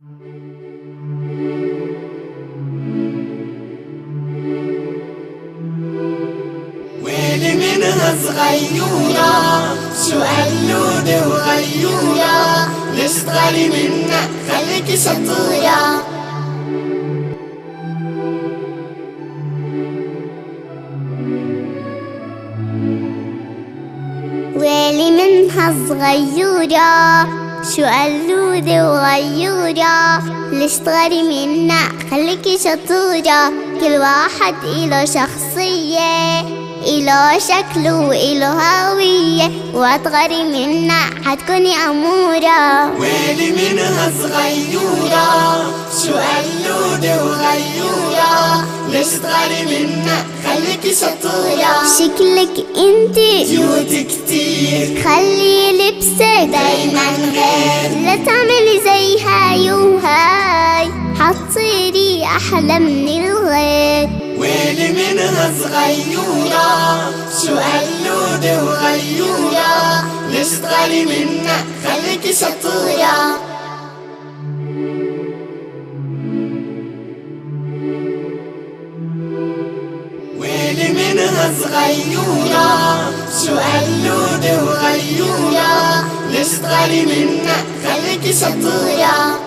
ويلي منها صغيورة شو قلودة وغيورة، ليش تغاري منا خليكي شطورة. ويلي منها صغيورة شو قلودة وغيورة، ليش تغاري منا خليكي شطورة. كل واحد إله شخصية، إله شكله وإله هوية، وتغاري منا حتكوني أمورة. ويلي منها صغيورة شو قلودة وغيورة، ليش تغاري منا خليكي شطورة. شكلك انتي كيوت كتير، خلي لبسك دايما غير، لا تعملي زي هاي وهاي، حتصيري أحلى من الغير. ويلي منها صغيورة شو قلودة وغيورة، ليش تغاري منا خليكي شطورة. ويلي منها صغيورة شو قلودة وغيورة، ليش تغاري منا خليكي شطورة.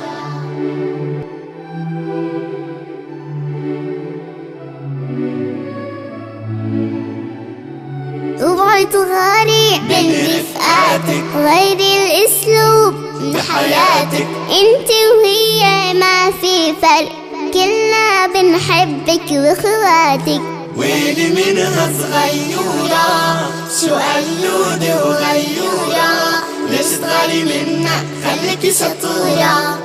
اوعي تغاري من رفقاتك، غيري الاسلوب من حياتك، انتي وهي ما في فرق، كلنا بنحبك واخواتك. ويلي منها صغيورة شو قلودة وغيورة، ليش تغاري منا خليكي شطورة.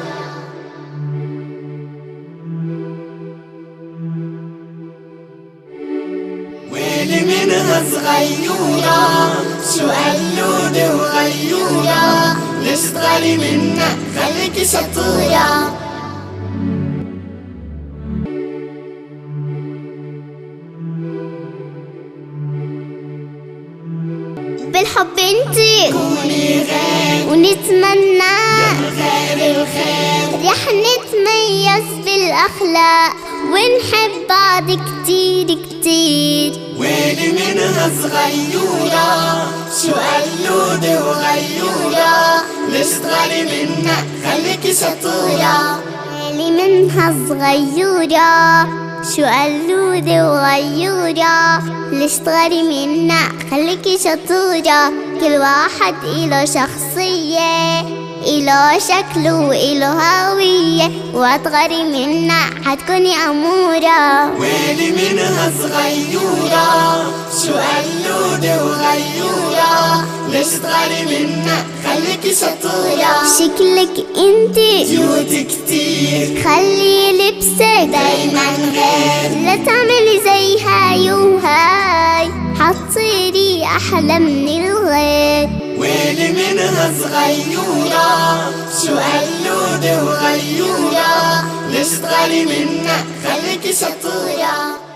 ويلي منها صغيورة شو قلودة وغيورة، ليش تغاري منا خليكي شطورة. بالحب انتي كوني غير ونتمنى غير الخير، رح نتميز بالأخلاق ونحب بعض كتير كتير. ويلي منها صغيورة شو قلودة وغيورة، ليش تغاري منا خليكي شطورة. ويلي منها صغيورة شو قلودة وغيورة، ليش تغاري منا خليكي شطورة. كل واحد إله شخصية، إله شكله وإله هوية، وتغاري منا حتكوني أمورة. ويلي منها صغيورة شو قلودة وغيورة، ليش تغاري منا خليكي شطورة. شكلك انتي كيوت كتير، خلي لبسك دايما غير، لا تعملي زي هاي وهاي، حتصيري أحلى من الغير. ويلي منها صغيورة شو قلودة وغيورة، ليش تغاري منا خليكي شطورة.